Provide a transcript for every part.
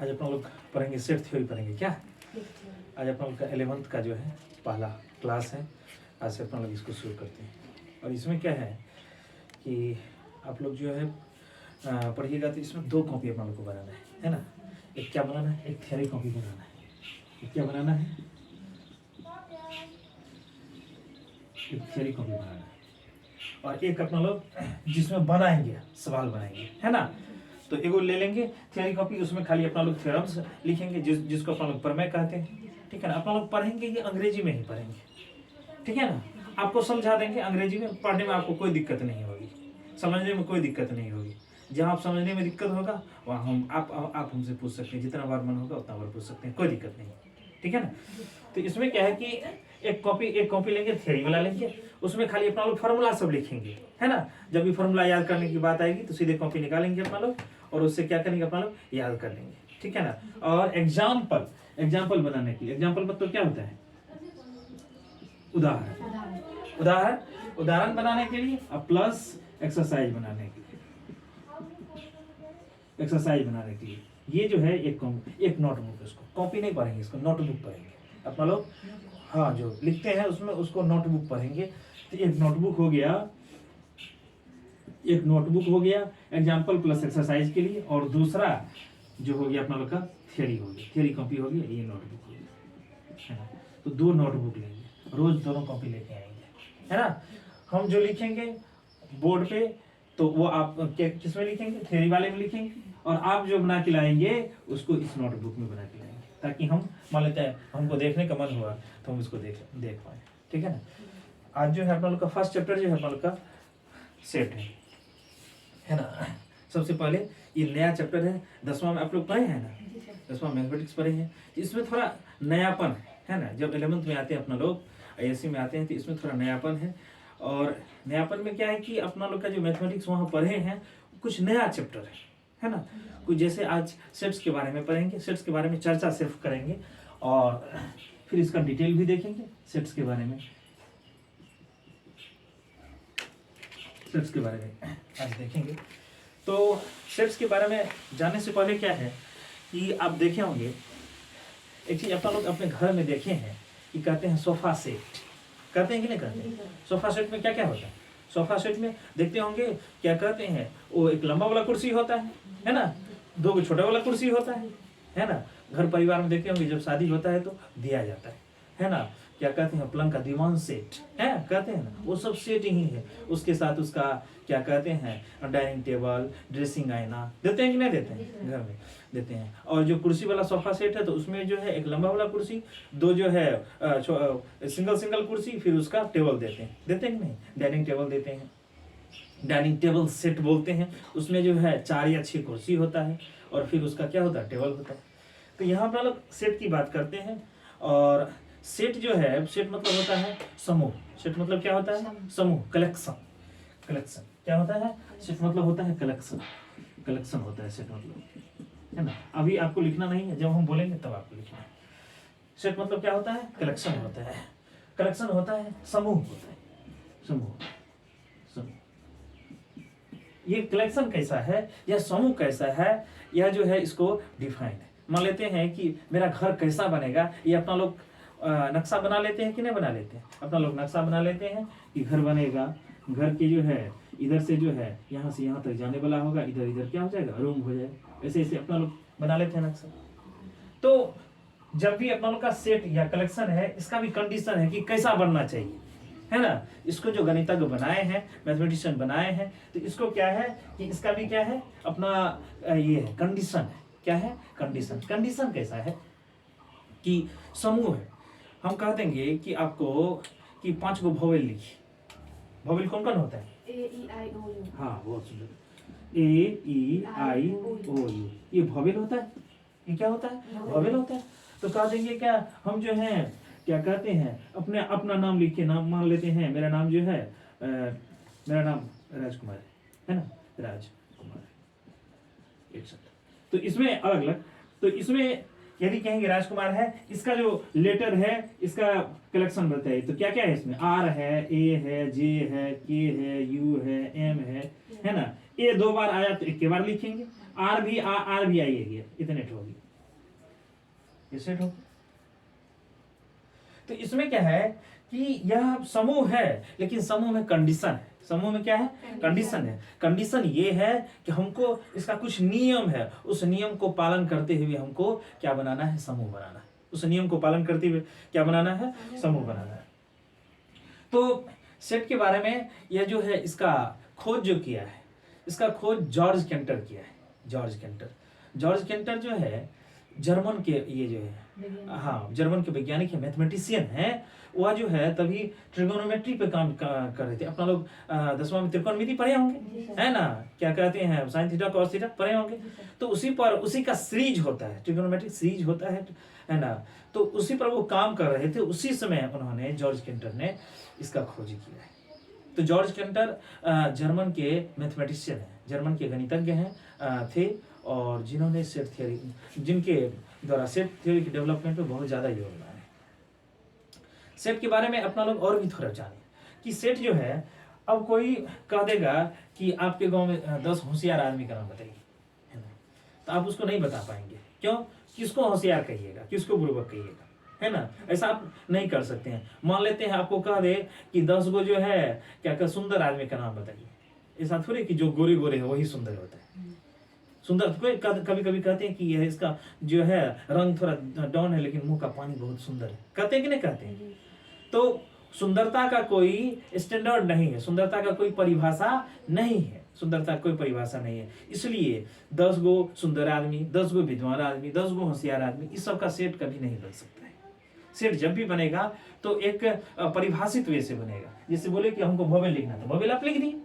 आज अपन लोग पढ़ेंगे सेट थ्योरी पढ़ेंगे क्या। आज अपन लोग का 11th का जो है पहला क्लास है। आज से अपन लोग इसको शुरू करते हैं। और इसमें क्या है कि आप लोग जो है पढ़िएगा तो इसमें 2 कॉपी अपन लोग को बनाना है ना। एक क्या बनाना है, एक थ्योरी कॉपी बनाना है। एक क्या बनाना है, एक थ्योरी कॉपी बनाना है। और एक अपना लोग जिसमें बनाएंगे, सवाल बनाएंगे, है ना। तो एगो ले लेंगे थ्योरी कॉपी, उसमें खाली अपना लोग थ्योरम्स लिखेंगे जिसको अपना लोग प्रमेय कहते हैं, ठीक है ना। अपना लोग पढ़ेंगे ये अंग्रेजी में ही पढ़ेंगे, ठीक है ना। आपको समझा देंगे अंग्रेजी में, पढ़ने में आपको कोई दिक्कत नहीं होगी, समझने में कोई दिक्कत नहीं होगी। जहाँ आप समझने में दिक्कत होगा वहाँ हम आप हमसे पूछ सकते हैं, जितना बार मन होगा उतना बार पूछ सकते हैं, कोई दिक्कत नहीं, ठीक है ना। तो इसमें क्या है कि एक कॉपी लेंगे, थ्योरी वाला लेंगे, उसमें खाली अपना लोग फार्मूला सब लिखेंगे, है ना। जब भी फार्मूला याद करने की बात आएगी तो सीधे कॉपी निकालेंगे अपना लोग और उससे क्या करेंगे अपना लोग याद कर लेंगे, ठीक है ना। और एग्जाम्पल बनाने के लिए, एग्जाम्पल मतलब क्या होता है, उदाहरण बनाने के लिए और प्लस एक्सरसाइज बनाने के लिए ये जो है एक नोटबुक, इसको कॉपी नहीं पढ़ेंगे, इसको नोटबुक पढ़ेंगे अपना लोग। हाँ, जो लिखते हैं उसमें उसको नोटबुक पढ़ेंगे। तो एक नोटबुक हो गया एग्जाम्पल प्लस एक्सरसाइज के लिए, और दूसरा जो हो गया अपना लोग का थ्योरी हो गया, थ्योरी कॉपी हो गया, ये नोटबुक हो गया, है ना। तो 2 नोटबुक लेंगे, रोज दोनों कॉपी लेके आएंगे, है ना। हम जो लिखेंगे बोर्ड पे तो वो आप किसमें लिखेंगे, थ्योरी वाले में लिखेंगे, और आप जो बना के लाएंगे उसको इस नोटबुक में बना के लाएंगे, ताकि हम मान लेते हैं हमको देखने का मन हुआ तो हम इसको देख पाए, ठीक है ना। आज जो है अपना लोग का फर्स्ट चैप्टर जो है अपना लोग का सेट है ना। सबसे पहले ये नया चैप्टर है, 10वां में आप लोग पढ़े हैं ना, 10वां मैथमेटिक्स पढ़े हैं। इसमें थोड़ा नयापन है ना, जब 11th में आते हैं अपना लोग, ISC में आते हैं तो इसमें थोड़ा नयापन है। और नयापन में क्या है कि अपना लोग का जो मैथमेटिक्स वहाँ पढ़े हैं कुछ नया चैप्टर है ना। कुछ जैसे आज सेट्स के बारे में पढ़ेंगे, सेट्स के बारे में चर्चा सिर्फ करेंगे और फिर इसका डिटेल भी देखेंगे। सेट्स के बारे में आज देखेंगे। तो सेट्स के बारे में जानने से पहले क्या है कि आप देखे होंगे एक चीज अपना लोग अपने घर में देखे हैं कि कहते हैं सोफा सेट, कहते हैं कि नहीं कहते हैं। सोफा सेट में क्या क्या होता है, सोफा सेट में देखते होंगे क्या कहते हैं, वो एक लंबा वाला कुर्सी होता है ना, 2 छोटा वाला कुर्सी होता है ना। घर परिवार में देखते होंगे जब शादी होता है तो दिया जाता है ना। क्या कहते हैं, पलंग का दीवान सेट है, कहते हैं ना, वो सब सेट ही है। उसके साथ उसका क्या कहते हैं, डाइनिंग टेबल, ड्रेसिंग आईना देते हैं कि नहीं देते हैं, घर में देते हैं। और जो कुर्सी वाला सोफा सेट है तो उसमें जो है एक लंबा वाला कुर्सी, 2 जो है सिंगल कुर्सी, फिर उसका टेबल देते हैं कि नहीं, डाइनिंग टेबल देते हैं, डाइनिंग टेबल सेट बोलते हैं। उसमें जो है 4 या 6 कुर्सी होता है और फिर उसका क्या होता है, टेबल होता है। तो यहाँ पर लोग सेट की बात करते हैं। और सेट जो है, सेट मतलब होता है समूह। सेट मतलब क्या होता है, समूह, कलेक्शन क्या होता है, सेट मतलब होता है कलेक्शन होता है सेट मतलब, है ना। अभी आपको लिखना नहीं है, जब हम बोलेंगे तब आपको लिखना है। सेट मतलब क्या होता है, कलेक्शन होता है, समूह होता है, समूह। ये कलेक्शन कैसा है या समूह कैसा है, यह जो है इसको डिफाइन है। मान लेते हैं कि मेरा घर कैसा बनेगा, ये अपना लोग नक्शा बना लेते हैं कि नहीं बना लेते हैं। अपना लोग नक्शा बना लेते हैं कि घर बनेगा, घर की जो है इधर से जो है यहाँ से यहाँ तक जाने वाला होगा, इधर क्या हो जाएगा, रूम हो जाएगा। ऐसे अपना लोग बना लेते हैं नक्शा। तो जब भी अपना लोग का सेट या कलेक्शन है, इसका भी कंडीशन है कि कैसा बनना चाहिए, है ना। इसको जो गणितज्ञ बनाए हैं, मैथमेटिशियन बनाए हैं, तो इसको क्या है कि इसका भी क्या है अपना ये है कंडीशन है। क्या है कंडीशन कैसा है कि समूह है। हम कह देंगे कि आपको कि 5 गो वोवेल लिखिए। वोवेल कौन कौन होता है, A-E-I-O-U। हाँ, बहुत सुंदर, A-E-I-O-U, ये वोवेल होता है। ये क्या होता है, वोवेल होता है। तो कह देंगे क्या, हम जो है क्या कहते हैं, अपना नाम लिखिए। नाम मान लेते हैं, मेरा नाम जो है मेरा नाम राजकुमार है ना, राजकुमार, एक शब्द। तो इसमें अलग, तो इसमें यदि कहेंगे राजकुमार है, इसका जो लेटर है इसका कलेक्शन बताइए। तो क्या क्या है इसमें, R है, A है, J है, K है, U है, M है ना। A 2 बार आया तो 1 बार लिखेंगे, R भी आएगी, इतने होगी, ये सेट हो। तो इसमें क्या है कि यह समूह है, लेकिन समूह में कंडीशन है। समूह में क्या है? कंडीशन है। कंडीशन ये है कि हमको इसका कुछ नियम है, उस नियम को पालन करते हुए हमको क्या बनाना है? समूह बनाना है। उस नियम को पालन करते हुए क्या बनाना है? समूह बनाना है। तो सेट के बारे में यह जो है इसका खोज जो किया है, इसका खोज जॉर्ज केंटर किया है। जॉर्ज केंटर जो है जर्मन के, ये जो है हाँ जर्मन के वैज्ञानिक है, मैथमेटिशियन है। वह जो है तभी ट्रिगोनोमेट्री पे काम कर रहे थे। अपना लोग 10वां में त्रिकोणमिति पढ़े होंगे, है ना? क्या कहते हैं? साइन थीटा कॉस थीटा पढ़े होंगे। तो उसी का सीरीज होता है, ट्रिगोनोमेट्रिक सीरीज होता है ना? तो उसी पर वो काम कर रहे थे। उसी समय उन्होंने, जॉर्ज केंटर ने इसका खोज किया है। तो जॉर्ज केंटर जर्मन के मैथमेटिशियन है, जर्मन के गणितज्ञ हैं थे, और जिन्होंने सेट थ्योरी, जिनके द्वारा सेट थ्योरी के डेवलपमेंट में बहुत ज़्यादा योगदान है। सेट के बारे में अपना लोग और भी थोड़ा जाने कि सेट जो है, अब कोई कह देगा कि आपके गांव में 10 होशियार आदमी का नाम बताइए, है ना? तो आप उसको नहीं बता पाएंगे। क्यों? किसको होशियार कहिएगा, किसको बुर्बक कहिएगा, है ना? ऐसा आप नहीं कर सकते हैं। मान लेते हैं आपको कह दे कि 10 गो जो है क्या सुंदर आदमी का नाम बताइए, ऐसा थोड़े कि जो गोरे गोरे है वही सुंदर होता है। सुंदर कभी कभी कहते हैं कि यह इसका जो है रंग थोड़ा डाउन है, लेकिन मुंह का पानी बहुत सुंदर है, कहते हैं कि नहीं कहते हैं? तो सुंदरता का कोई स्टैंडर्ड नहीं है, सुंदरता का कोई परिभाषा नहीं है, सुंदरता कोई परिभाषा नहीं है। इसलिए 10 गो सुंदर आदमी, 10 गो विद्वान आदमी, 10 गो होशियार आदमी, इस सब का सेट कभी नहीं बन सकता है। सेट जब भी बनेगा तो एक परिभाषित वे से बनेगा। जैसे बोले कि हमको भोवेल लिखना, तो भोवेल आप लिख दिए।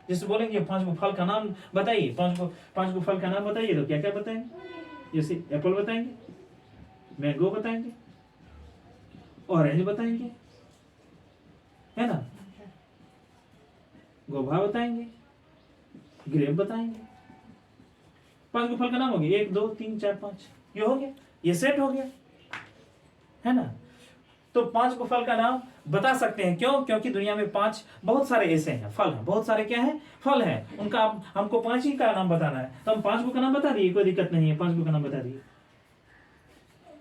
जैसे बोलेंगे 5 गो फल का नाम बताइए, 5 गो फल का नाम बताइए, तो क्या क्या बताएंगे? जैसे एप्पल बताएंगे, मैंगो बताएंगे, ऑरेंज बताएंगे, है ना? गोभा बताएंगे, ग्रेप बताएंगे। 5 गो फल का नाम हो गया, 1 2 3 4 5, ये हो गया, ये सेट हो गया, है ना? तो 5 गो फल का नाम बता सकते हैं। क्यों? क्योंकि दुनिया में 5 बहुत सारे ऐसे हैं, फल हैं, बहुत सारे क्या हैं? फल हैं। उनका हमको 5 ही का नाम बताना है, तो हम 5 गो का नाम बता दिए, कोई दिक्कत नहीं है, 5 गो का नाम बता दिए।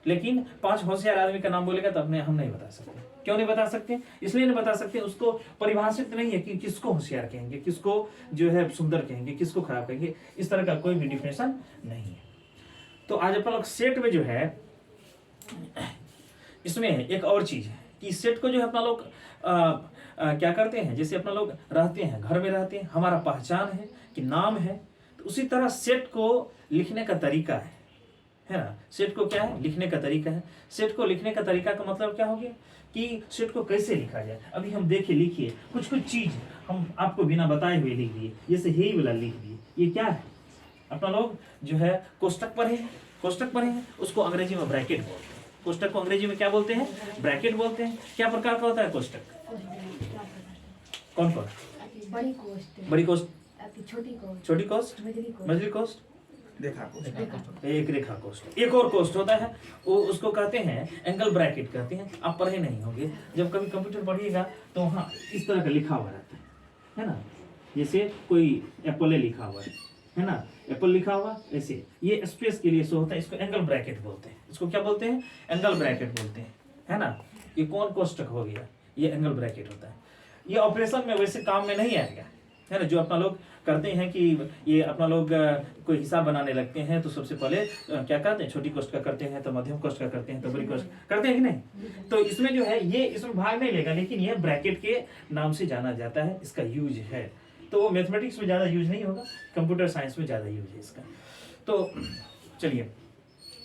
लेकिन 5 होशियार आदमी का नाम बोलेगा तो अपने हम नहीं बता सकते। क्यों नहीं बता सकते? इसलिए नहीं बता सकते, उसको परिभाषित नहीं है कि किसको होशियार कहेंगे, किसको जो है सुंदर कहेंगे, किसको खराब कहेंगे। इस तरह का कोई भी डिफिनेशन नहीं है। तो आज अपन लोग सेट में जो है, इसमें एक और चीज है कि सेट को जो है अपना लोग क्या करते हैं, जैसे अपना लोग रहते हैं, घर में रहते हैं, हमारा पहचान है कि नाम है, तो उसी तरह सेट को लिखने का तरीका है ना? सेट को क्या है? लिखने का तरीका है। सेट को लिखने का तरीका का मतलब क्या हो गया कि सेट को कैसे लिखा जाए। अभी हम देखिए, लिखिए कुछ चीज हम आपको बिना बताए हुए लिख दिए, जैसे हे वाला लिख दिए, ये क्या है? अपना लोग जो है कोष्टक पढ़े हैं, उसको अंग्रेजी में ब्रैकेट बोलते हैं। कोष्टक को अंग्रेजी में क्या बोलते हैं? ब्रैकेट बोलते हैं। क्या प्रकार का होता है कोष्टक? कौन? बड़ी कोष्ट, छोटी कोष्ट, मझली कोष्ट, एक रेखा कोष्ट, एक और कोष्ट होता है, वो उसको कहते हैं एंगल ब्रैकेट कहते हैं। आप पढ़े नहीं होंगे, जब कभी कंप्यूटर पढ़िएगा तो वहाँ इस तरह का लिखा हुआ रहता है ना? जैसे कोई एप्पल लिखा हुआ है ना? एप्पल लिखा हुआ ऐसे, ये स्पेस के लिए शो होता है, इसको एंगल ब्रैकेट बोलते हैं। इसको क्या बोलते हैं? एंगल ब्रैकेट बोलते हैं, है ना? ये कौन कोष्टक हो गया? ये एंगल ब्रैकेट होता है। ये ऑपरेशन में वैसे काम में नहीं आएगा, है ना? जो अपना लोग करते हैं कि ये अपना लोग कोई हिसाब बनाने लगते हैं, तो सबसे पहले क्या करते हैं? छोटी कोष्ट का करते हैं, तो मध्यम कोष्ट का करते हैं, तो बड़ी कोष्ट करते हैं कि नहीं? तो इसमें जो है ये इसमें भाग नहीं लेगा, लेकिन ये ब्रैकेट के नाम से जाना जाता है, इसका यूज है। तो मैथमेटिक्स में ज़्यादा यूज नहीं होगा, कंप्यूटर साइंस में ज़्यादा यूज है इसका। तो चलिए,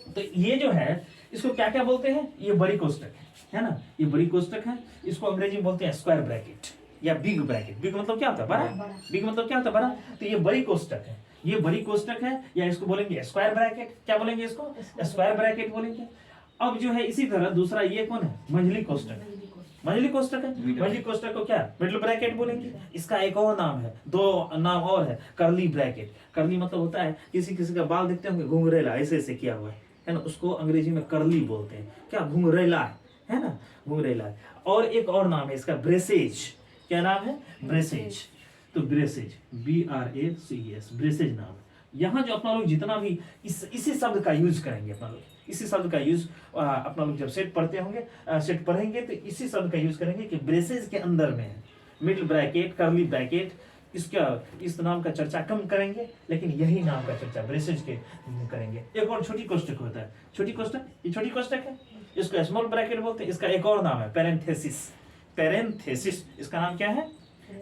तो ये जो है इसको क्या क्या बोलते हैं? ये बड़ी कोष्टक है ना? ये बड़ी कोष्टक है। इसको अंग्रेजी में बोलते हैं स्क्वायर ब्रैकेट या बिग ब्रैकेट। बिग मतलब क्या होता है? बड़ा। बिग मतलब क्या होता है? बड़ा। तो ये बड़ी कोष्टक है, ये बड़ी कोष्टक है, या इसको बोलेंगे स्क्वायर ब्रैकेट। क्या बोलेंगे इसको? स्क्वायर ब्रैकेट बोलेंगे। अब जो है इसी तरह दूसरा ये कौन है? मंझली कोष्टक। मंझली कोष्टक है, मंझली कोष्टक को क्या? मिडल ब्रैकेट बोलेंगे। इसका एक और नाम है, 2 नाम और है, कर्ली ब्रैकेट। कर्ली मतलब होता है किसी किसी का बाल देखते होंगे घुंघरेला, ऐसे ऐसे किया हुआ है ना? उसको अंग्रेजी में कर्ली बोलते हैं। क्या? घुंघरेला है ना? घुंघरेला। और एक और नाम है इसका, ब्रेसेज। क्या नाम है? ब्रेसेज। तो ब्रेसेज, BRACES, ब्रेसेज नाम है। यहाँ जो अपना लोग जितना भी इसी शब्द का यूज करेंगे, अपना लोग इसी शब्द का यूज अपना लोग जब सेट पढ़ते होंगे, सेट पढ़ेंगे तो इसी शब्द का यूज करेंगे कि ब्रेसेस के अंदर में है, मिडल ब्रैकेट, कर्ली ब्रैकेट, इसका इस नाम का चर्चा कम करेंगे, लेकिन यही नाम का चर्चा ब्रेसेज के करेंगे। एक और छोटी कोष्टक होता है, छोटी कोष्टक, ये छोटी कोष्टक है, इसको स्मॉल ब्रैकेट बोलते हैं। इसका एक और नाम है पैरेंथेसिस। पैरेंथेसिस इसका नाम क्या है?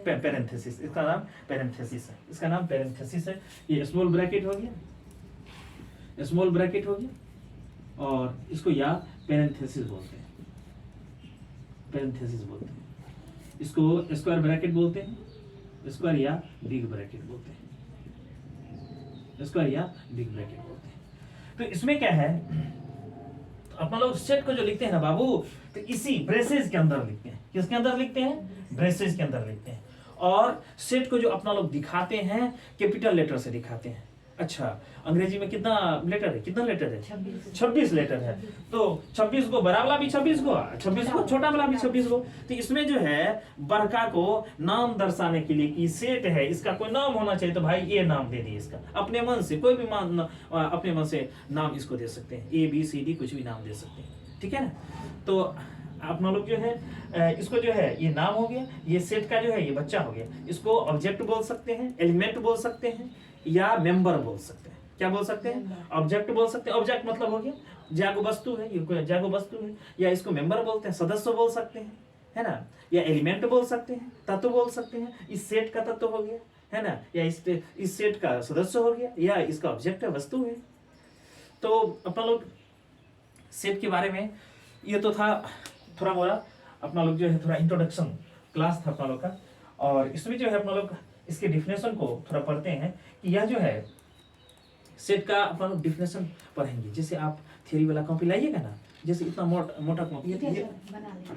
पैरेंथेसिस, इसका नाम पैरेंथेसिस है, इसका नाम पैरेंथेसिस है। ये स्मॉल ब्रैकेट हो गया, स्मॉल ब्रैकेट हो गया, और इसको या पैरेंथेसिस बोलते हैं, पैरेंथेसिस बोलते हैं। इसको स्क्वायर ब्रैकेट बोलते हैं, स्क्वायर या बिग ब्रैकेट बोलते हैं, स्क्वायर या बिग ब्रैकेट बोलते हैं। तो इसमें क्या है, तो अपना लोग सेट को जो लिखते हैं ना बाबू, तो इसी ब्रेसेस के अंदर लिखते हैं। किसके अंदर लिखते हैं? ब्रेसेस के अंदर लिखते हैं। और सेट को जो अपना लोग दिखाते हैं कैपिटल लेटर से दिखाते हैं। अच्छा, अंग्रेजी में कितना लेटर है? कितना लेटर है? 26 लेटर है। तो 26 को बड़ा वाला भी 26 को, 26 को छोटा वाला भी 26 को। तो इसमें जो है बड़का को नाम दर्शाने के लिए कि सेट है, इसका कोई नाम होना चाहिए, तो भाई ये नाम दे दिए इसका। अपने मन से कोई भी अपने मन से नाम इसको दे सकते हैं, ABCD कुछ भी नाम दे सकते हैं, ठीक है ना। तो अपना लोग जो है इसको जो है ये नाम हो गया, ये सेट का जो है ये बच्चा हो गया। इसको ऑब्जेक्ट बोल सकते हैं, एलिमेंट बोल सकते हैं, या मेंबर बोल सकते हैं। क्या बोल सकते हैं? ऑब्जेक्ट बोल सकते हैं। ऑब्जेक्ट मतलब हो गया जागो वस्तु है, ये कोई जागो वस्तु है। या इसको मेंबर बोलते हैं, सदस्य बोल सकते हैं, है ना। या एलिमेंट बोल सकते हैं, तत्व बोल सकते हैं, इस सेट का तत्व हो गया, है ना। या इस सेट का सदस्य हो गया, या इसका ऑब्जेक्ट है, वस्तु है। तो अपना लोग सेट के बारे में ये तो था थोड़ा मोड़ा, अपना लोग जो है थोड़ा इंट्रोडक्शन क्लास था अपना लोग का। और इसमें जो है अपना लोग इसके डिफिनेशन को थोड़ा पढ़ते हैं कि यह जो है सेट का अपना लोग डिफिनेशन पढ़ेंगे। जैसे आप थियरी वाला कॉपी लाइएगा ना, जैसे इतना मोटा कॉपी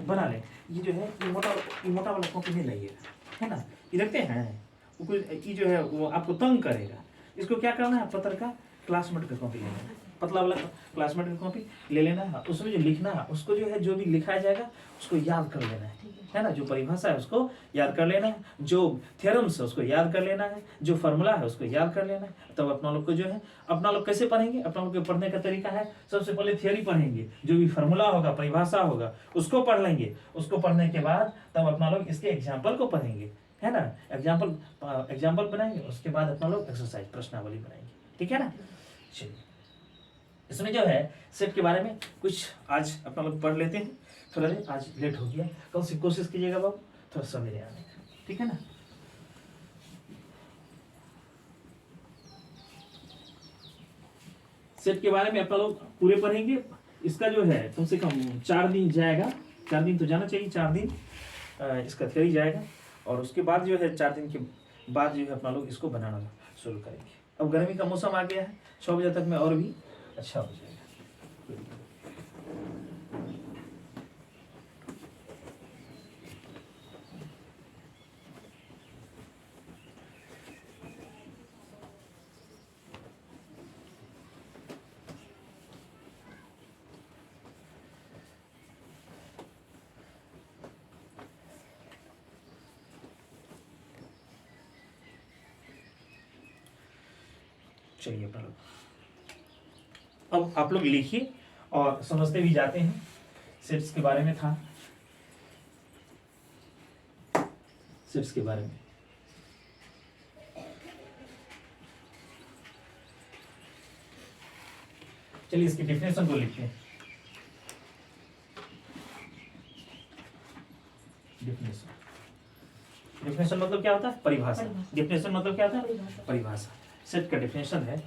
बना ले, ये जो है ये मोटा वाला कॉपी नहीं लाइएगा, है ना। ये रखते हैं वो ये जो है वो आपको तंग करेगा। इसको क्या करना है, पत्र का क्लासमेट का कॉपी लेना है, पतला वाला क्लासमेट का कॉपी ले लेना है। उसमें जो लिखना है उसको जो है जो भी लिखाया जाएगा उसको याद कर लेना है ना। जो परिभाषा है उसको याद कर लेना है, जो थ्योरम्स है उसको याद कर लेना है, जो फार्मूला है उसको याद कर लेना है। तब अपना लोग को जो है अपना लोग कैसे पढ़ेंगे, अपना लोग के पढ़ने का तरीका है, सबसे पहले थियोरी पढ़ेंगे, जो भी फार्मूला होगा, परिभाषा होगा, उसको पढ़ लेंगे। उसको पढ़ने के बाद तब अपना लोग इसके एग्जाम्पल को पढ़ेंगे, है ना। एग्जाम्पल बनाएंगे, उसके बाद अपना लोग एक्सरसाइज प्रश्नावली बनाएंगे, ठीक है ना। चलिए, इसमें जो है सेट के बारे में कुछ आज अपना लोग पढ़ लेते हैं। थोड़ा आज लेट हो गया, कल से कोशिश कीजिएगा बाबू थोड़ा सवेरे आने का, ठीक है ना। सेट के बारे में अपना लोग पूरे पढ़ेंगे। इसका जो है कम से कम 4 दिन जाएगा, 4 दिन तो जाना चाहिए, 4 दिन इसका थियरी जाएगा। और उसके बाद जो है 4 दिन के बाद जो है अपना लोग इसको बनाना शुरू करेंगे। अब गर्मी का मौसम आ गया है, 6 बजे तक में और भी अच्छा हो जाएगा। चलिए अपना लोग अब आप लोग लिखिए और समझते भी जाते हैं। सेट्स के बारे में था, सेट्स के बारे में। चलिए इसकी डेफिनेशन को लिखते हैं। डेफिनेशन मतलब क्या होता है? परिभाषा। डेफिनेशन मतलब क्या होता है? परिभाषा। सेट का डेफिनेशन है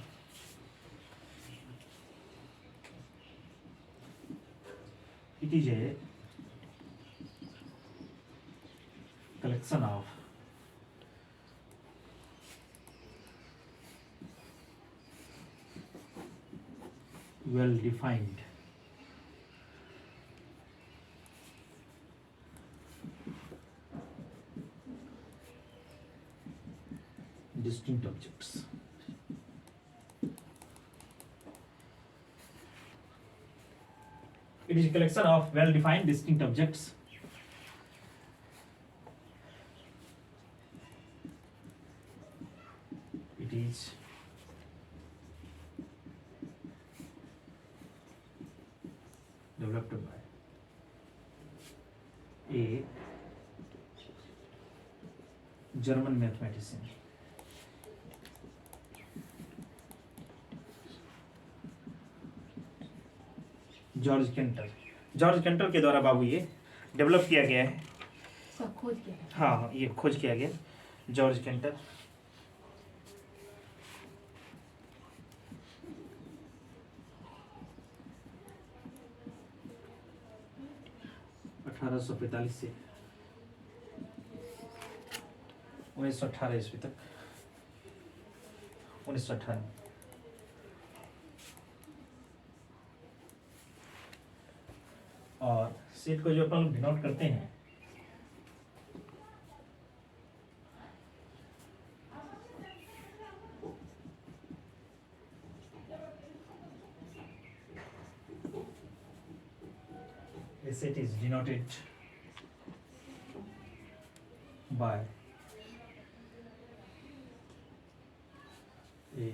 it is a collection of well defined distinct objects. It is a collection of well-defined distinct objects. It is developed by a German mathematician. George canter के द्वारा बाबू ये डेवलप किया गया है, खोज किया है। हाँ ये खोज किया गया जॉर्ज केंटर। (1845 से 1918 ईस्वी तक, 1918। और सेट को जो अपन लोग डिनोट करते हैं a set is denoted by a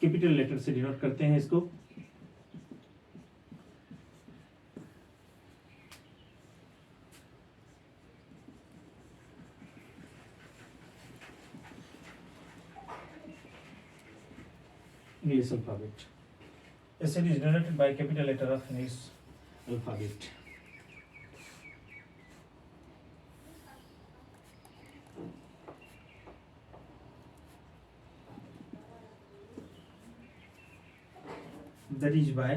capital letter से डिनोट करते हैं इसको, English alphabet. A set is denoted by capital letter of English alphabet. That is by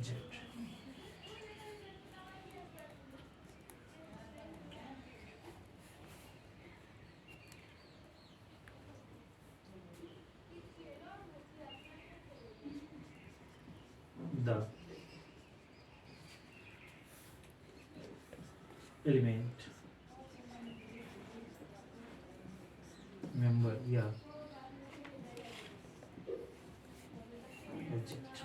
Z. The element member object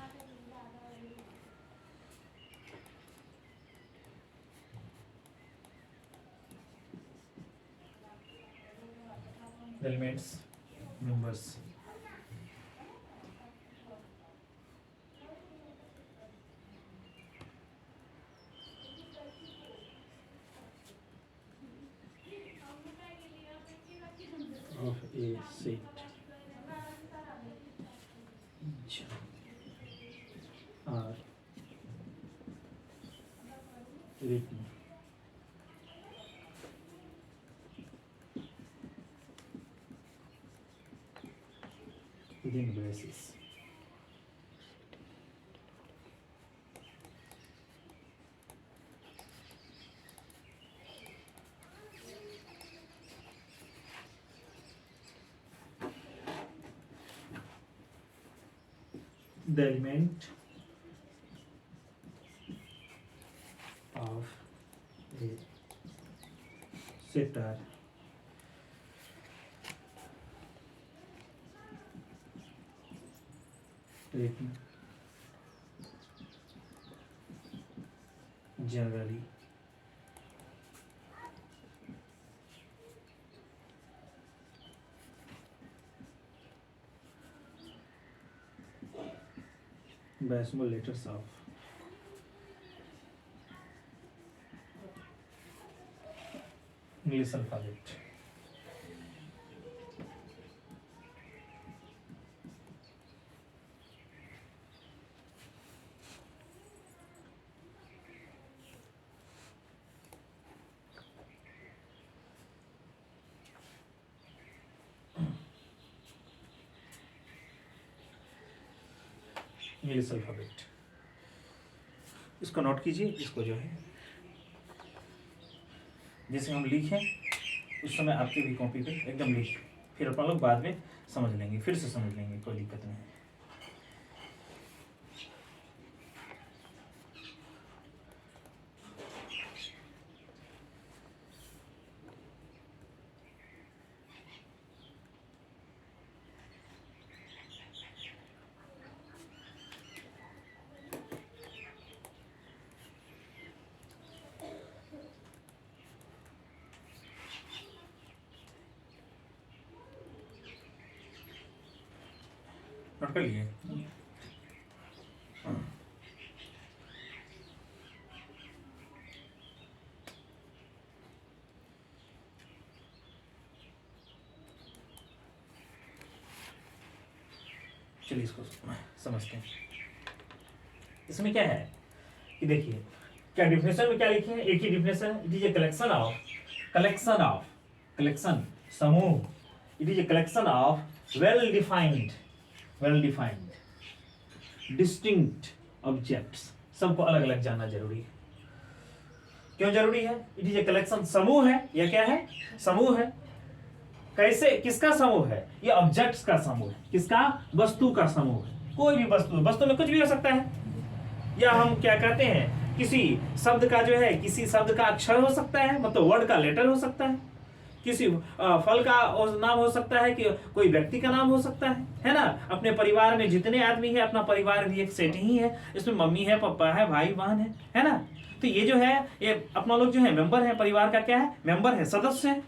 elements members of a set are written within braces. The element of a set are written generally by small letters of English alphabet. English alphabet, इसको note कीजिए। इसको जो है जैसे हम लिखें उस समय आपके भी कॉपी पे एकदम लिख, फिर अपन लोग बाद में समझ लेंगे, फिर से समझ लेंगे, कोई दिक्कत नहीं है। नोट कर लिए? चलिए इसको समझते हैं। इसमें क्या है कि देखिए, क्या डिफिनेशन में क्या लिखे हैं, एक ही definition, it is a collection समूह, it is a collection of well defined distinct objects. सबको अलग अलग जानना जरूरी है। क्यों जरूरी है? इट इज ए कलेक्शन, समूह है, यह क्या है? समूह है। कैसे, किसका समूह है? ये ऑब्जेक्ट्स का समूह है। किसका? वस्तु का समूह है। कोई भी वस्तु, वस्तु में कुछ भी हो सकता है, या हम क्या कहते हैं, किसी शब्द का जो है, किसी शब्द का अक्षर हो सकता है, मतलब वर्ड का लेटर हो सकता है, किसी फल का नाम हो सकता है, कि कोई व्यक्ति का नाम हो सकता है ना। अपने परिवार में जितने आदमी है, अपना परिवार भी एक सेट ही है, इसमें मम्मी है, पापा है, भाई बहन है ना। तो ये जो है, ये अपना लोग जो है मेंबर है, परिवार का क्या है? मेंबर है, सदस्य है।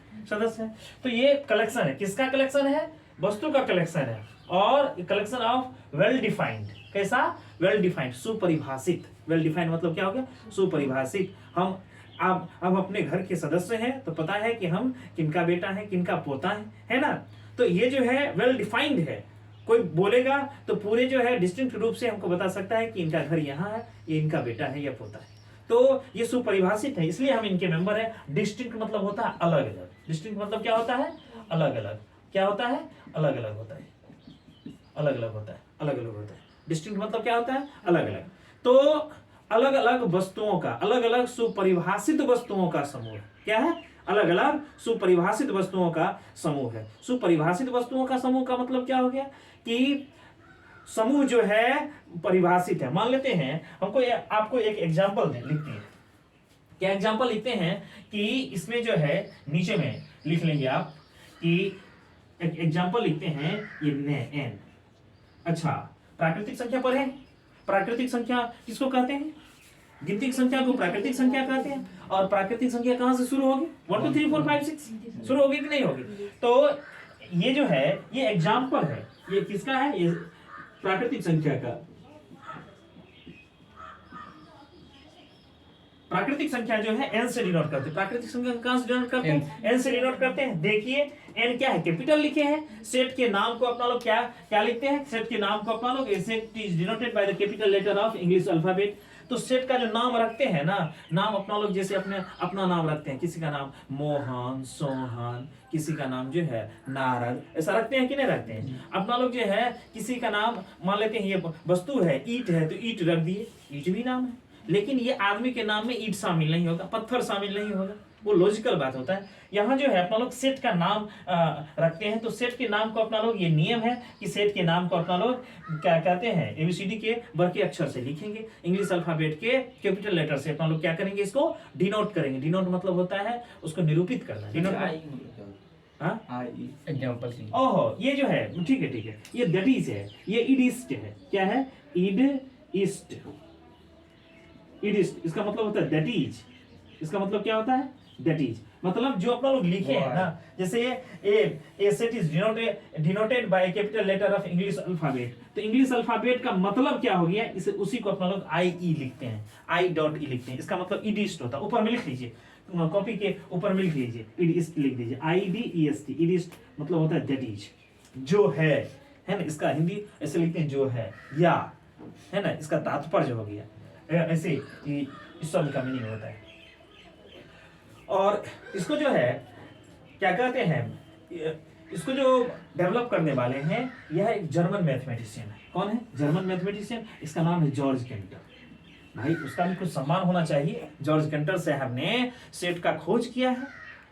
तो ये कलेक्शन है, किसका कलेक्शन है? वस्तु का कलेक्शन है, और कलेक्शन ऑफ वेल डिफाइंड। कैसा? वेल डिफाइंड, सुपरिभाषित। वेल डिफाइंड मतलब क्या हो गया? सुपरिभाषित। हम अपने घर के सदस्य हैं, तो पता है कि हम किनका बेटा है, किनका पोता है ना। तो ये जो है वेल डिफाइंड है। कोई बोलेगा तो पूरे जो है डिस्टिंक्ट रूप से हमको बता सकता है कि इनका घर यहाँ है, ये इनका बेटा है या पोता है। तो ये सुपरिभाषित है, इसलिए हम इनके मेंबर है। डिस्टिंक्ट मतलब होता है अलग अलग। डिस्टिंक्ट मतलब क्या होता है? अलग अलग। क्या होता है? अलग अलग होता है, अलग अलग होता है, अलग अलग होता है। डिस्टिंक्ट मतलब क्या होता है? अलग अलग। तो अलग अलग वस्तुओं का, अलग अलग सुपरिभाषित वस्तुओं का समूह। क्या है? अलग अलग सुपरिभाषित वस्तुओं का समूह है। सुपरिभाषित वस्तुओं का समूह का मतलब क्या हो गया कि समूह जो है परिभाषित है। मान लेते हैं, हमको आपको एक एग्जांपल लिखते हैं। क्या एग्जांपल लिखते हैं कि इसमें जो है नीचे में लिख लेंगे आप कि एक एग्जांपल लिखते हैं, ये n। अच्छा, प्राकृतिक संख्या पर है। प्राकृतिक संख्या किसको कहते हैं? गिनती की संख्या को प्राकृतिक संख्या कहते हैं। और प्राकृतिक संख्या कहां से शुरू होगी? 1 2 3 4 5 6 शुरू होगी कि नहीं होगी? तो ये जो है, ये एग्जांपल है। ये किसका है? ये प्राकृतिक संख्या का। प्राकृतिक संख्या जो है n से डिनोट करते हैं। प्राकृतिक संख्या कहां से डिनोट करते हैं? n से डिनोट करते हैं। देखिए n क्या है? कैपिटल लिखे हैं। सेट के नाम को अपना लोग क्या लिखते हैं? सेट के नाम को अपना लोग, set is denoted by the capital letter of English alphabet. तो सेट का जो नाम रखते हैं ना, नाम अपना लोग जैसे अपना नाम रखते हैं। किसी का नाम मोहन, सोहन, किसी का नाम जो है नारद, ऐसा रखते हैं कि नहीं रखते हैं? अपना लोग जो है किसी का नाम मान लेते हैं, ये वस्तु है, ईट है, तो ईट रख दिए, ईट भी नाम है। लेकिन ये आदमी के नाम में ईट शामिल नहीं होगा, पत्थर शामिल नहीं होगा। वो लॉजिकल बात होता है। यहाँ जो है अपना लोग सेट का नाम रखते हैं। तो सेट के नाम को अपना लोग, ये नियम है कि सेट के नाम को अपना लोग क्या कहते हैं? ABCD के बड़के अक्षर से लिखेंगे, इंग्लिश अल्फाबेट के कैपिटल लेटर से अपना लोग क्या करेंगे? इसको डिनोट करेंगे। डिनोट मतलब होता है उसको निरूपित करना। Denote example. ओहो, ये जो है ठीक है, ये दैट इज है, ये इडिस्ट है। क्या है? इडिस्ट। इसका मतलब होता है दैट इज। इसका मतलब क्या होता है? दैट इज मतलब जो अपना लोग लिखे हैं ना, जैसे ये set is denoted by capital letter of English alphabet. तो इंग्लिश अल्फाबेट का मतलब क्या हो गया? इसे उसी को अपना लोग IE लिखते हैं, I.E लिखते हैं। इसका मतलब इडिस्ट होता है। ऊपर में लिख लीजिए, कॉपी के ऊपर में लिख लीजिए, इडिस्ट लिख दीजिए, IDEST। इडिस्ट मतलब होता है दैट इज, जो है ना। इसका हिंदी ऐसे लिखते हैं, जो है, या है ना। इसका तात्पर्य हो गया ऐसे, इस शब्द का मीनिंग होता है। और इसको जो है क्या कहते हैं? इसको जो डेवलप करने वाले हैं, यह एक जर्मन मैथमेटिशियन है। कौन है? German mathematician. इसका नाम है जॉर्ज केंटर। भाई उसका भी कुछ सम्मान होना चाहिए। जॉर्ज केंटर साहब ने सेट का खोज किया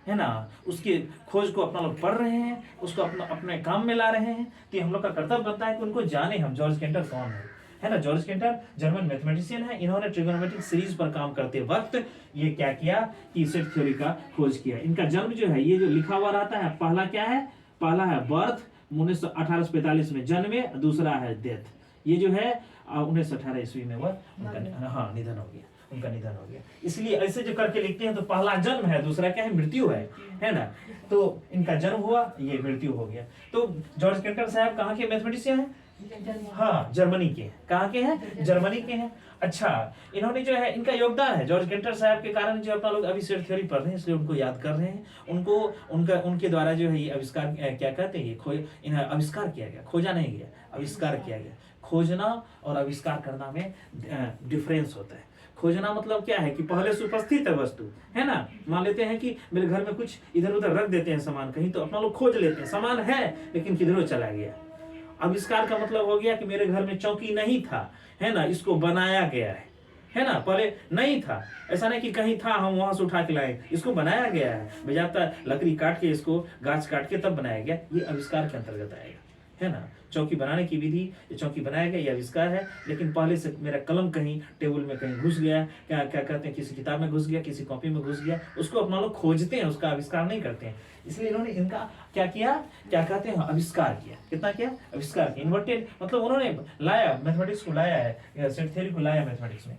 है ना। उसके खोज को अपना लोग पढ़ रहे हैं, उसको अपने काम में ला रहे हैं। तो हम लोग का कर्तव्य बनता है कि उनको जाने हम, जॉर्ज केंटर कौन है ना। जॉर्ज केंटर जर्मन मैथमेटिशियन है। इन्होंने ट्रिगोनोमेट्रिक सीरीज पर काम करते वक्त ये क्या किया कि सेट थ्योरी का खोज किया। इनका जन्म जो है, ये जो लिखा हुआ रहता है, पहला क्या है? पहला है बर्थ, 1845 में जन्मे, दूसरा है डेथ। ये जो है 1918 ईस्वी में वह निधन हो गया, उनका निधन हो गया। इसलिए ऐसे जो करके लिखते हैं, तो पहला जन्म है, दूसरा क्या है? मृत्यु है ना। तो इनका जन्म हुआ, ये मृत्यु हो गया। तो जॉर्ज केंटर साहब कहाँ के मैथमेटिशियन है? जर्मनी। हाँ जर्मनी के हैं। कहाँ के हैं? जर्मनी के हैं। अच्छा, इन्होंने जो है, इनका योगदान है जॉर्ज गेंटर साहब के कारण जो अपना लोग अभी सेट थ्योरी पढ़ रहे हैं, इसलिए उनको याद कर रहे हैं। उनको उनके द्वारा जो है ये आविष्कार क्या कहते हैं, ये इन्हें आविष्कार किया गया, खोजा नहीं गया, आविष्कार किया गया। खोजना और आविष्कार करना में डिफरेंस होता है। खोजना मतलब क्या है कि पहले से उपस्थित है वस्तु, है ना। मान लेते हैं कि मेरे घर में कुछ इधर उधर रख देते हैं सामान कहीं, तो अपना लोग खोज लेते हैं, सामान है लेकिन किधरों चला गया। आविष्कार का मतलब हो गया कि मेरे घर में चौकी नहीं था, है ना, इसको बनाया गया है ना। पहले नहीं था, ऐसा नहीं कि कहीं था हम वहां से उठा के लाए, इसको बनाया गया है, बेजाता लकड़ी काट के, इसको गाछ काट के तब बनाया गया, ये आविष्कार के अंतर्गत आएगा, है ना। चौकी बनाने की विधि, ये चौकी बनाया गया, ये आविष्कार है। लेकिन पहले से मेरा कलम कहीं टेबल में कहीं घुस गया, क्या क्या कहते हैं, किसी किताब में घुस गया, किसी कॉपी में घुस गया, उसको अपना लोग खोजते हैं, उसका आविष्कार नहीं करते हैं। इसलिए इन्होंने इनका क्या किया, क्या कहते हैं, आविष्कार किया। कितना किया? आविष्कार किया। इन्वर्टेड मतलब उन्होंने लाया, मैथमेटिक्स को लाया है, सेट थ्योरी को लाया मैथमेटिक्स में।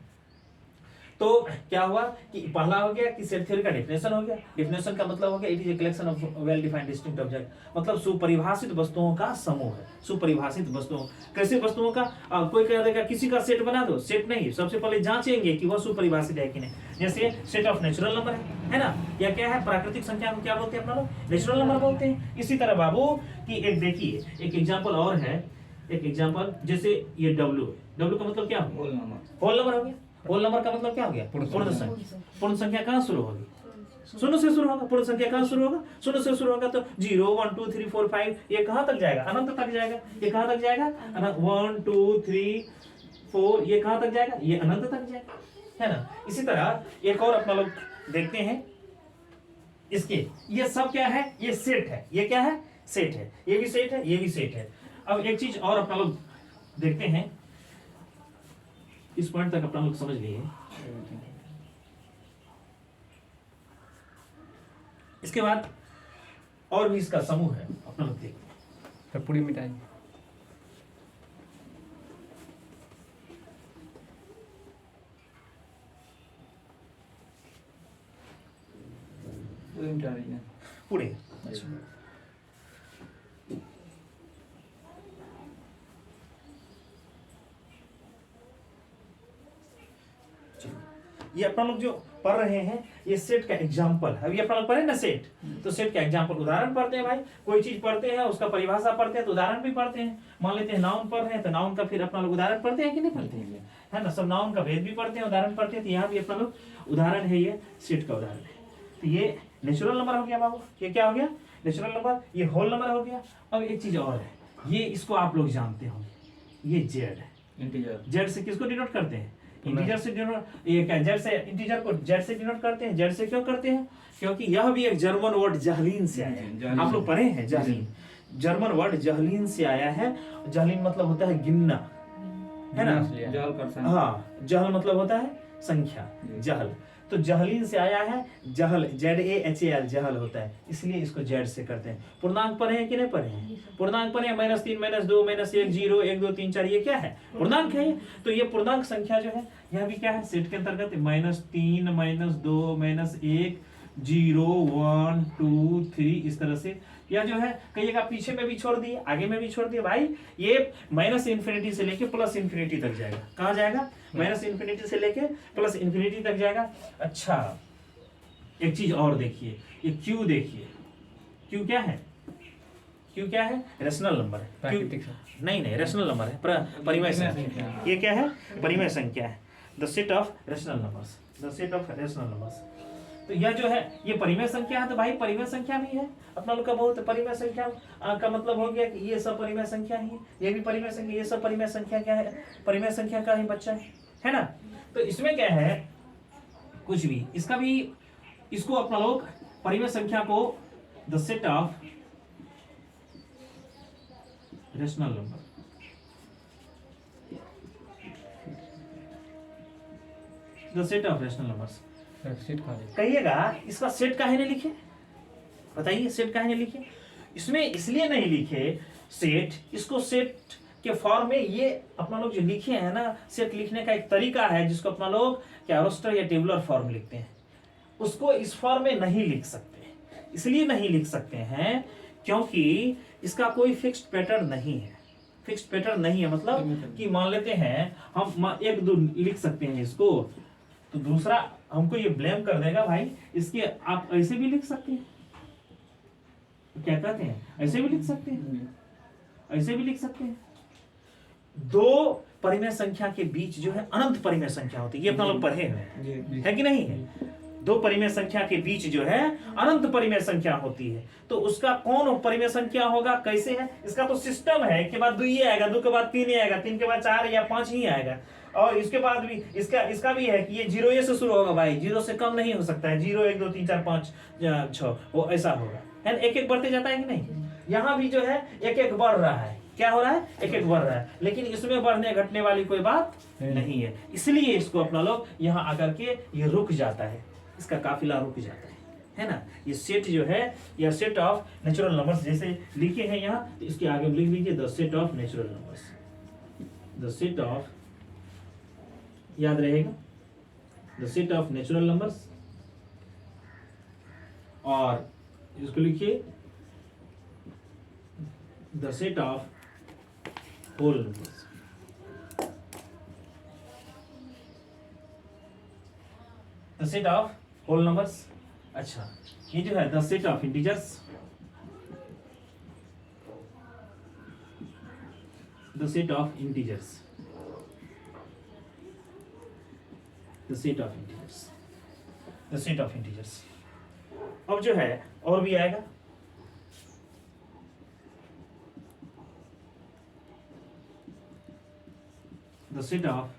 तो क्या हुआ कि पहला हो गया कि सेट थ्योरी का डेफिनेशन हो गया। डेफिनेशन का मतलब हो गया it is a collection of well defined distinct object, मतलब सुपरिभाषित वस्तुओं का समूह है। सुपरिभाषित वस्तुओं, कैसे वस्तुओं का? कोई कह देगा किसी का सेट बना दो, सेट नहीं, सबसे पहले जांचेंगे कि वह सुपरिभाषित है कि नहीं। जैसे सेट ऑफ नेचुरल नंबर है ना, या क्या है, प्राकृतिक संख्या को क्या बोलते हैं अपना लोग? नेचुरल नंबर बोलते हैं। इसी तरह बाबू कि एक देखिए, एक एग्जाम्पल और है, एक एग्जाम्पल जैसे ये W है। W का मतलब क्या हो गया? होल नंबर हो गया। होल नंबर का मतलब क्या हो गया? पूर्ण संख्या। पूर्ण संख्या कहाँ शुरू होगी? शून्य से शुरू होगा। पूर्ण संख्या कहाँ शुरू होगा? शून्य से शुरू होगा। तो 0 1 2 3 4 5 ये कहाँ तक जाएगा? अनंत तक जाएगा। ये कहाँ तक जाएगा? 1 2 3 4 ये कहाँ तक जाएगा? ये अनंत तक जाएगा, है ना। इसी तरह एक और अपना लोग देखते हैं, इसके ये सब क्या है? ये सेट है। ये क्या है? सेट है। ये भी सेट है, ये भी सेट है। अब एक चीज और अपना लोग देखते हैं, इस पॉइंट तक अपना लोग समझ लिए। इसके बाद और भी इसका समूह है, अपना लोग देखते हैं। पूरी मिटाई पूरे ये अपना लोग जो पढ़ रहे हैं ये सेट का एग्जाम्पल है। अभी अपना लोग पढ़े ना सेट, तो सेट का एग्जाम्पल उदाहरण पढ़ते हैं भाई। कोई चीज पढ़ते हैं उसका परिभाषा पढ़ते हैं तो उदाहरण भी पढ़ते हैं। मान लेते हैं नाउन पढ़ रहे हैं तो नाउन का फिर अपना लोग उदाहरण पढ़ते हैं कि नहीं पढ़ते हैं, है ना। सब नाउन का भेद भी पढ़ते हैं, उदाहरण पढ़ते हैं। तो यहाँ भी अपना लोग उदाहरण है, ये सेट का उदाहरण है। तो ये नेचुरल नंबर हो गया बाबू, ये क्या हो गया? Natural number. ये होल नंबर हो गया। अब एक चीज और है, ये इसको आप लोग जानते होंगे, ये जेड है। इंटीजर। जेड से किसको डिनोट करते हैं? इंटीजर से डिनोट, ये क्या जेड से, इंटीजर को जेड से डिनोट करते हैं। जेड से क्यों करते हैं? क्योंकि यह भी एक जर्मन वर्ड जहलीन से आया है। आप लोग पढ़े हैं जहलीन, जर्मन वर्ड जहलीन से आया है। जहलीन मतलब होता है गिनना, है ना। हाँ, जहल मतलब होता है संख्या, जहल। तो जहलीन से आया है, जहल, ZAHAL जहल होता है, इसलिए इसको जेड से करते हैं। पूर्णांक पढ़े हैं कि नहीं पढ़े हैं? पूर्णांक पढ़े हैं, -3 -2 -1 0 1 2 3 4 ये क्या है? पूर्णांक है। तो ये पूर्णांक संख्या जो है यह भी क्या है? सेट के अंतर्गत -3 -2 -1 0 1 2 3 इस तरह से। या जो है कहिएगा पीछे में भी छोड़ दिए, आगे में भी छोड़ दिए भाई। ये -∞ से लेके +∞ तक जाएगा। कहाँ जाएगा? -∞ से लेके +∞ तक जाएगा। अच्छा, एक चीज और देखिए, ये Q देखिए। Q क्या है? Q क्या है? रेशनल नंबर है। नहीं, रेशनल नंबर है, परिमेय संख्या। ये क्या है? परिमेय संख्या है। The set of rational numbers, the set of rational numbers. तो यह जो है ये परिमेय संख्या है। तो भाई परिमेय संख्या भी है अपना लोग का बहुत। परिमेय संख्या का मतलब हो गया कि ये सब परिमेय संख्या ही है, ये भी परिमेय संख्या, ये सब परिमेय संख्या क्या है? परिमेय संख्या का ही बच्चा है ना। तो इसमें क्या है, कुछ भी इसका भी, इसको अपना लोग परिमेय संख्या को the set of rational number, the set of rational numbers कहिएगा। इसका सेट काहे नहीं लिखे? बताइए, सेट काहे नहीं लिखे? इसमें इसलिए नहीं लिखे सेट, इसको सेट के फॉर्म में ये अपना लोग जो लिखे हैं ना, सेट लिखने का एक तरीका है जिसको अपना लोग क्या रोस्टर या टेबुलर फॉर्म लिखते हैं, उसको इस फॉर्म में नहीं लिख सकते। इसलिए नहीं लिख सकते हैं क्योंकि इसका कोई फिक्स्ड पैटर्न नहीं है। फिक्स्ड पैटर्न नहीं है। मतलब कि मान लेते हैं हम एक दो लिख सकते हैं इसको, तो दूसरा हमको ये ब्लेम कर देगा भाई इसके आप ऐसे भी लिख सकते हैं, क्या कहते हैं, ऐसे भी लिख सकते हैं, ऐसे भी लिख सकते हैं। दो परिमेय संख्या के बीच जो है अनंत परिमेय संख्या होती है, ये अपना लोग पढ़े हुए है कि नहीं है। दो परिमेय संख्या के बीच जो है अनंत परिमेय संख्या होती है, तो उसका कौन परिमेय संख्या होगा, कैसे है, इसका तो सिस्टम है कि बाद 2 ही आएगा, 2 के बाद 3 ही आएगा, 3 के बाद 4 या 5 ही आएगा, और इसके बाद भी इसका भी है कि ये 0 से शुरू होगा भाई, 0 से कम नहीं हो सकता है, 0 1 2 3 4 5 6 वो ऐसा होगा, है एक एक बढ़ते जाता है कि नहीं। यहाँ भी जो है एक एक बढ़ रहा है, क्या हो रहा है, एक एक बढ़ रहा है, लेकिन इसमें बढ़ने घटने वाली कोई बात नहीं है, इसलिए इसको अपना लोग यहाँ आकर के ये रुक जाता है, इसका काफिला रुक जाता है ना। ये सेट जो है या सेट ऑफ नेचुरल नंबर्स जैसे लिखे हैं यहाँ, तो इसके आगे लिख लीजिए the set of natural numbers, the set of, याद रहेगा, the set of natural numbers, और इसको लिखिए the set of whole numbers. The set of whole numbers, अच्छा ये जो है the set of integers, the set of integers, the set of integers, the set of integers. अब जो है और भी आएगा, the set of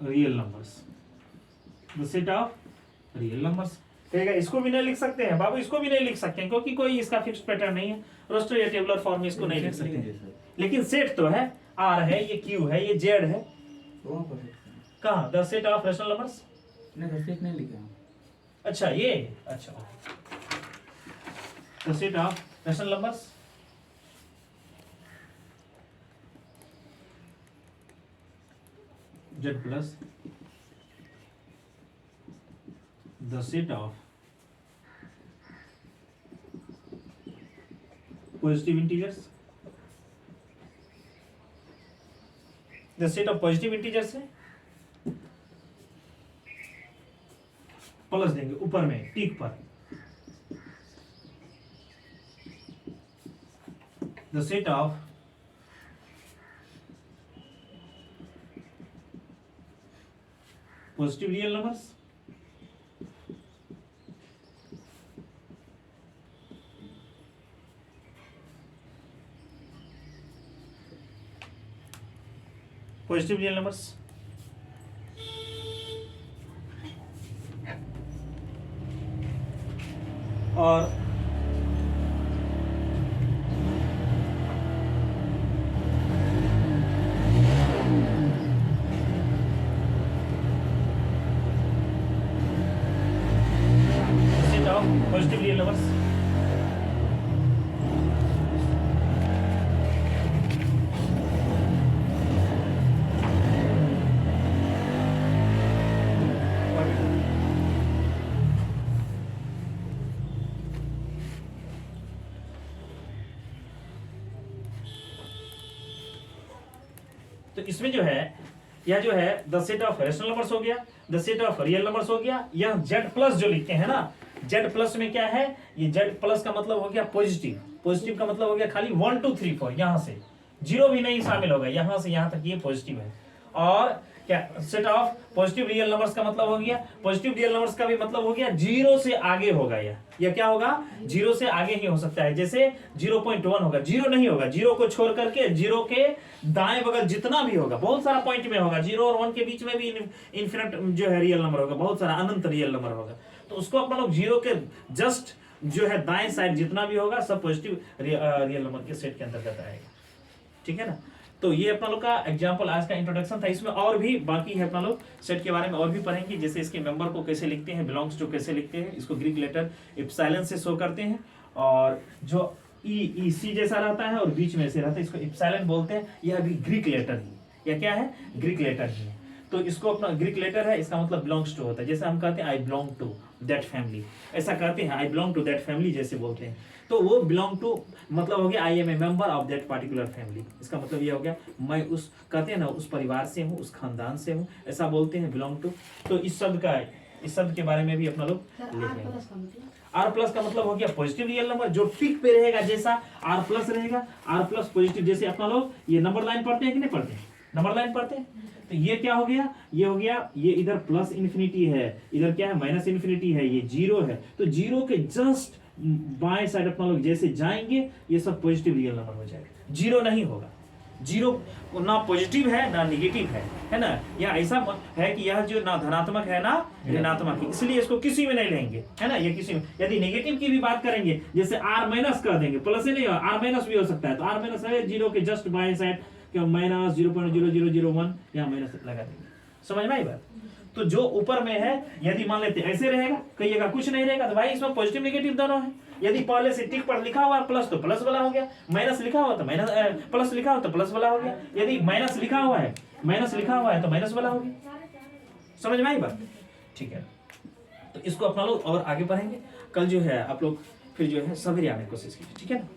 real numbers, the set of real numbers. कहेगा इसको भी नहीं लिख सकते हैं बाबू, इसको भी नहीं लिख सकते हैं क्योंकि कोई इसका फिक्स्ड पैटर्न नहीं है, रोस्टर या टेबुलर फॉर्म में इसको नहीं लिख सकते हैं, लेकिन सेट तो है, आर है, ये क्यू है, ये जेड है, कहाँ the set of rational numbers, नहीं सेट नहीं लिखा, अच्छा ये, अच्छा the set of rational numbers, Z plus the set of positive integers, the set of positive integers है, प्लस देंगे ऊपर में टिक पर, the set of positive real numbers, positive real numbers, और set of positive real numbers, तो इसमें जो है यह जो है the set of rational numbers हो गया, the set of real numbers हो गया, यह जेड प्लस जो लिखते हैं ना, जेड प्लस में क्या है, ये जेड प्लस का मतलब हो गया पॉजिटिव, पॉजिटिव का मतलब हो गया खाली 1 2 3 4, यहां से 0 भी नहीं शामिल होगा, यहां से यहां तक ये पॉजिटिव है। और क्या set of positive real numbers का मतलब हो गया, पॉजिटिव रियल नंबर्स का भी मतलब हो गया 0 से आगे होगा, यह क्या होगा, 0 से आगे ही हो सकता है, जैसे 0.1 होगा, 0 नहीं होगा, 0 को छोड़ करके 0 के दाएं बगल जितना भी होगा, बहुत सारा पॉइंट में होगा, 0 और 1 के बीच में भी इन्फिनिट जो है रियल नंबर होगा, बहुत सारा अनंत रियल नंबर होगा, तो उसको अपना लोग 0 के जस्ट जो है दाएं साइड जितना भी होगा सब पॉजिटिव रियल नंबर के सेट के अंतर्गत आएगा, ठीक है ना। तो ये अपना लोग का एग्जाम्पल आज का इंट्रोडक्शन था, इसमें और भी बाकी है, अपना लोग सेट के बारे में और भी पढ़ेंगे, जैसे इसके मेंबर को कैसे लिखते हैं, बिलोंग्स टू कैसे लिखते हैं, इसको ग्रीक लेटर इप्सिलॉन से शो करते हैं, और जो ई सी जैसा रहता है और बीच में ऐसे रहता है, इसको इप्सिलॉन बोलते हैं, यह भी ग्रीक लेटर ही, या क्या है, ग्रीक लेटर ही है। तो इसको अपना ग्रीक लेटर है, इसका मतलब बिलोंग्स टू होता है, जैसे हम कहते हैं I belong to, that family, ऐसा कहते हैं, I belong to that family जैसे बोलते हैं, तो वो बिलोंग टू मतलब हो गया I am a member of that particular family. इसका मतलब ये हो गया मैं उस कहते हैं ना उस परिवार से हूँ, उस खानदान से हूँ, ऐसा बोलते हैं बिलोंग टू। तो इस शब्द के बारे में भी अपना लोग सर लिख आर लेंगे। प्लस का मतलब आर प्लस का मतलब हो गया पॉजिटिव रियल नंबर, जो टिक पे रहेगा जैसा आर प्लस रहेगा, आर प्लस पॉजिटिव। जैसे अपना लोग ये नंबर लाइन पढ़ते हैं कि नहीं पढ़ते हैं, नंबर लाइन पढ़ते हैं, तो ये क्या हो गया, ये हो गया, ये इधर प्लस इन्फिनिटी है, इधर क्या है माइनस इन्फिनिटी है, ये जीरो है, तो जीरो के जस्ट बाएं साइड अपना लोग जैसे जाएंगे ये सब पॉजिटिव रियल नंबर हो जाएगा, जीरो नहीं होगा। जीरो ना पॉजिटिव है ना निगेटिव है ना, या ऐसा है कि यह जो ना धनात्मक है ना ऋणात्मक है, इसलिए इसको किसी में नहीं लेंगे, है ना, ये किसी में। यदि नेगेटिव की भी बात करेंगे जैसे आर माइनस कर देंगे, प्लस ही नहीं हो, आर माइनस भी हो सकता है, तो आर माइनस है जीरो के जस्ट बाएं साइड क्या माइनस 0.0001 यहाँ माइनस लगा देंगे, समझ में आई बात। तो जो ऊपर में है यदि मान लेते ऐसे रहेगा, कहिएगा कुछ नहीं रहेगा, तो भाई इसमें पॉजिटिव नेगेटिव दोनों है। यदि पहले से टिक पर लिखा हुआ है प्लस तो प्लस वाला हो गया, माइनस लिखा हुआ तो माइनस, प्लस लिखा हुआ तो प्लस वाला हो गया, यदि माइनस लिखा हुआ है तो माइनस वाला हो गया, समझ में आई बात। ठीक है, तो इसको अपना लोग और आगे बढ़ेंगे, कल जो है आप लोग फिर जो है सवेरे आने की कोशिश कीजिए, ठीक है ना।